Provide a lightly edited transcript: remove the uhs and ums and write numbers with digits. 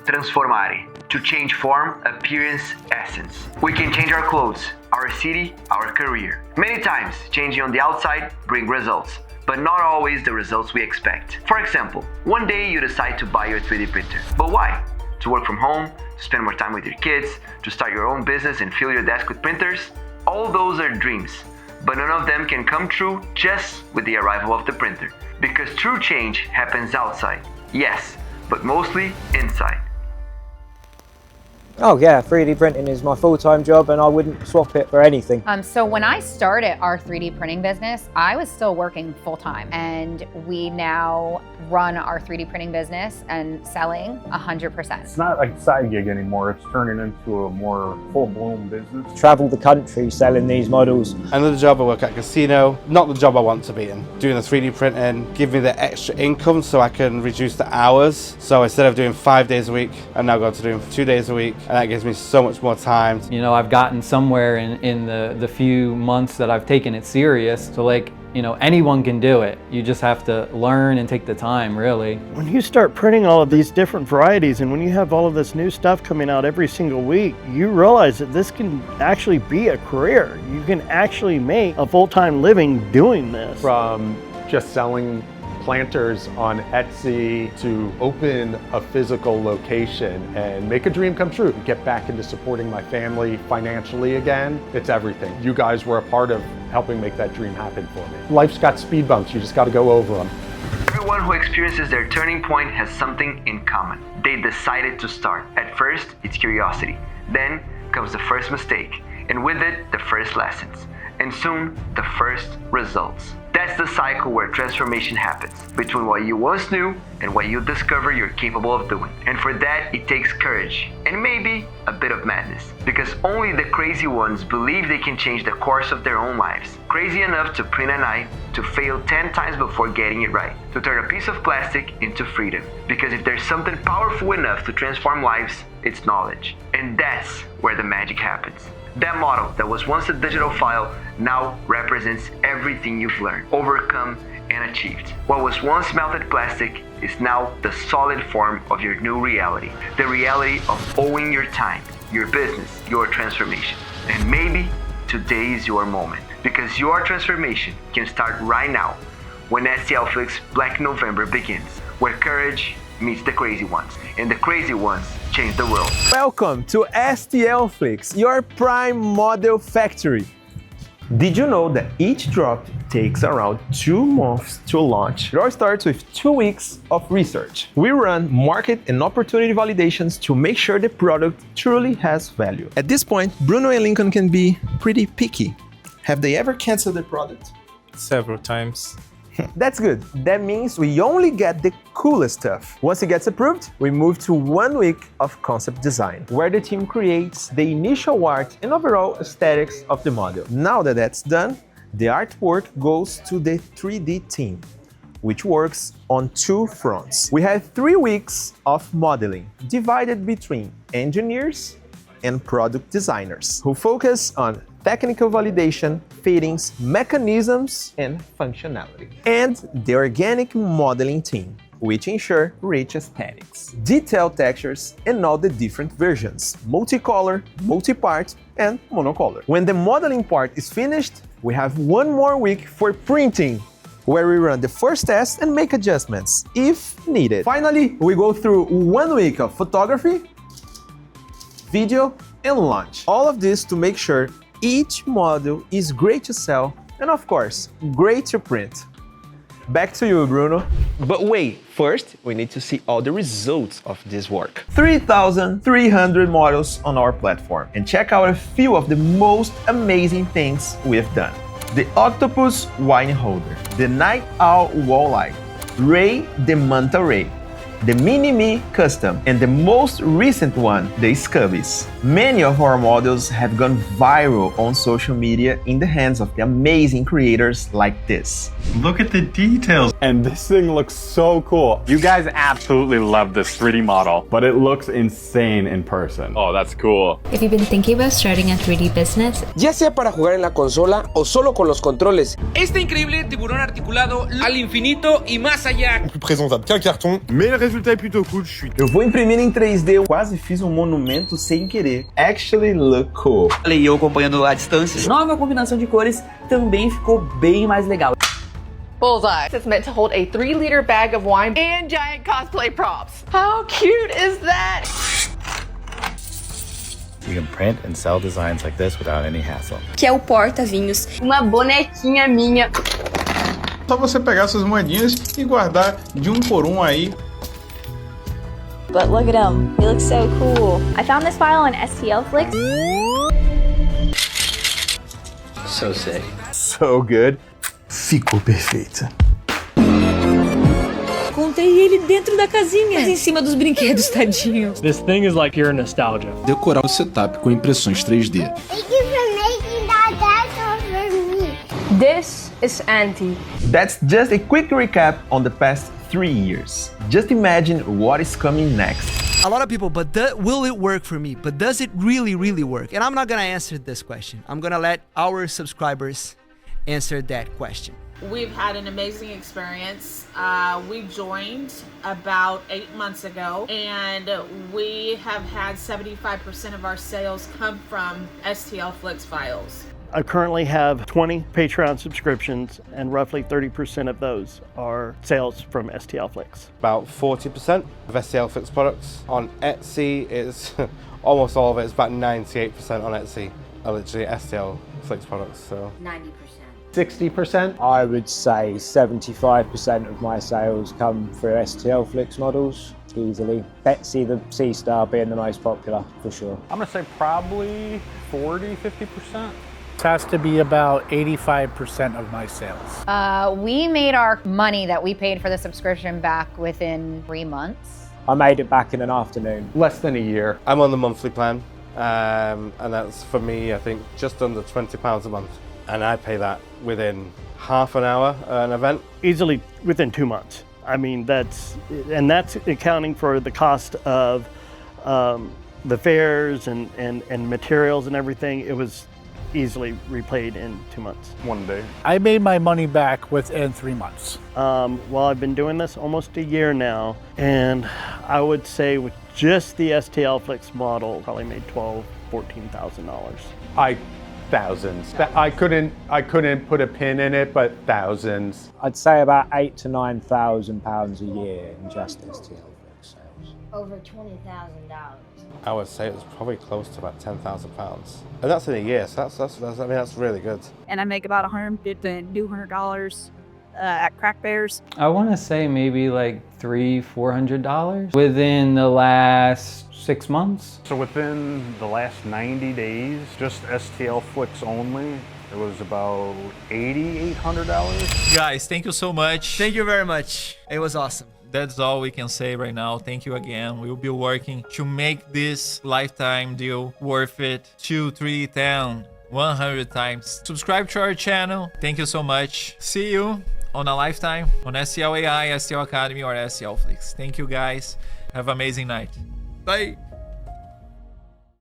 transformare, to change form, appearance, essence. We can change our clothes, our city, our career. Many times, changing on the outside brings results, but not always the results we expect. For example, one day you decide to buy your 3D printer. But why? To work from home, to spend more time with your kids, to start your own business and fill your desk with printers? All those are dreams, but none of them can come true just with the arrival of the printer. Because true change happens outside, yes, but mostly inside. Oh yeah, 3D printing is my full-time job and I wouldn't swap it for anything. So when I started our 3D printing business, I was still working full-time, and we now run our 3D printing business and selling 100%. It's not like a side gig anymore, it's turning into a more full-blown business. Travel the country selling these models. Another job, I work at a casino, not the job I want to be in. Doing the 3D printing give me the extra income so I can reduce the hours. So instead of doing 5 days a week, I'm now going to doing 2 days a week. And that gives me so much more time. You know, I've gotten somewhere in the few months that I've taken it serious. So like, you know, anyone can do it. You just have to learn and take the time, really. When you start printing all of these different varieties and when you have all of this new stuff coming out every single week, you realize that this can actually be a career. You can actually make a full-time living doing this. From just selling planters on Etsy to open a physical location and make a dream come true. Get back into supporting my family financially again. It's everything. You guys were a part of helping make that dream happen for me. Life's got speed bumps, you just got to go over them. Everyone who experiences their turning point has something in common. They decided to start. At first, it's curiosity. Then comes the first mistake, and with it, the first lessons, and soon, the first results. That's the cycle where transformation happens, between what you once knew and what you discover you're capable of doing. And for that, it takes courage, and maybe a bit of madness, because only the crazy ones believe they can change the course of their own lives. Crazy enough to print an eye, to fail 10 times before getting it right, to turn a piece of plastic into freedom. Because if there's something powerful enough to transform lives, it's knowledge. And that's where the magic happens. That model that was once a digital file now represents everything you've learned, overcome, and achieved. What was once melted plastic is now the solid form of your new reality. The reality of owning your time, your business, your transformation. And maybe today is your moment, because your transformation can start right now when STLFLIX Black November begins, where courage meets the crazy ones, and the crazy ones change the world. Welcome to STLFLIX, your prime model factory. Did you know that each drop takes around 2 months to launch? It all starts with 2 weeks of research. We run market and opportunity validations to make sure the product truly has value. At this point, Bruno and Lincoln can be pretty picky. Have they ever canceled the product? Several times. That's good. That means we only get the coolest stuff. Once it gets approved, we move to 1 week of concept design, where the team creates the initial art and overall aesthetics of the model. Now that that's done, the artwork goes to the 3D team, which works on 2 fronts. We have 3 weeks of modeling, divided between engineers and product designers, who focus on technical validation, fittings, mechanisms, and functionality. And the organic modeling team, which ensure rich aesthetics, detailed textures, and all the different versions, multicolor, multi-part, and monocolor. When the modeling part is finished, we have 1 more week for printing, where we run the first test and make adjustments, if needed. Finally, we go through 1 week of photography, video, and launch. All of this to make sure each model is great to sell and, of course, great to print. Back to you, Bruno. But wait, first we need to see all the results of this work. 3,300 models on our platform, and check out a few of the most amazing things we've done. The Octopus Wine Holder, the Night Owl Walleye, Ray the Manta Ray, the Mini-Me Custom, and the most recent one, the Scubbies. Many of our models have gone viral on social media in the hands of the amazing creators like this. Look at the details. And this thing looks so cool. You guys absolutely love this 3D model. But it looks insane in person. Oh, that's cool. If you've been thinking about starting a 3D business, ya sea para jugar en la consola o solo con los controles, este increíble tiburón articulado al infinito y más allá. Plus présentable qu'un carton, mais le résultat est plutôt cool, je suis... Eu vou imprimir em 3D, eu quase fiz um monumento sem querer. Actually look cool. E eu acompanhando à distância. Nova combinação de cores também ficou bem mais legal. Bullseye. It's meant to hold a 3-liter bag of wine and giant cosplay props. How cute is that? You can print and sell designs like this without any hassle. Que é o porta-vinhos. Uma bonequinha minha. Só você pegar essas moedinhas e guardar de um por um aí. But look at him. He looks so cool. I found this file on STLFLIX. So sick. So good. Ficou perfeita. Encontrei ele dentro da casinha, mas em cima dos brinquedos, tadinho. This thing is like pure nostalgia. Decorar o setup com impressões 3D. Thank you for making that for me. This is Auntie. That's just a quick recap on the past 3 years. Just imagine what is coming next. A lot of people, but will it work for me? But does it really work? And I'm not gonna answer this question. I'm gonna let our subscribers answer that question. We've had an amazing experience. We joined about 8 months ago, and we have had 75% of our sales come from STLFLIX files. I currently have 20 Patreon subscriptions, and roughly 30% of those are sales from STLFLIX. About 40% of STLFLIX products on Etsy is almost all of it. It's about 98% on Etsy are literally STLFLIX products. So 90%. 60%? I would say 75% of my sales come through STLFLIX models, easily. Betsy the Sea Star being the most popular, for sure. I'm gonna say probably 40-50%. It has to be about 85% of my sales. We made our money that we paid for the subscription back within 3 months. I made it back in an afternoon. Less than a year. I'm on the monthly plan, and that's for me, I think, just under £20 a month. And I pay that within half an hour an event. Easily within 2 months. I mean, that's accounting for the cost of the fares and materials and everything. It was easily repaid in 2 months. 1 day. I made my money back within 3 months. Well, I've been doing this almost a year now, and I would say with just the STLFLIX model, probably made $14,000. Thousands. I couldn't put a pin in it, but thousands. I'd say about £8,000 to £9,000 a year in just STLFLIX sales. Over $20,000. I would say it was probably close to about £10,000, and that's in a year. So that's really good. And I make about $150 to $200 at craft fairs. I want to say maybe like $300-400 within the last 6 months. So within the last 90 days, just STLFLIX only, it was about $800. Guys, thank you so much. Thank you very much. It was awesome. That's all we can say right now. Thank you again. We'll be working to make this lifetime deal worth it 2, 3, 10, 100 times. Subscribe to our channel. Thank you so much. See you on a lifetime on STL AI, STL Academy, or STLFLIX. Thank you guys. Have an amazing night. Bye.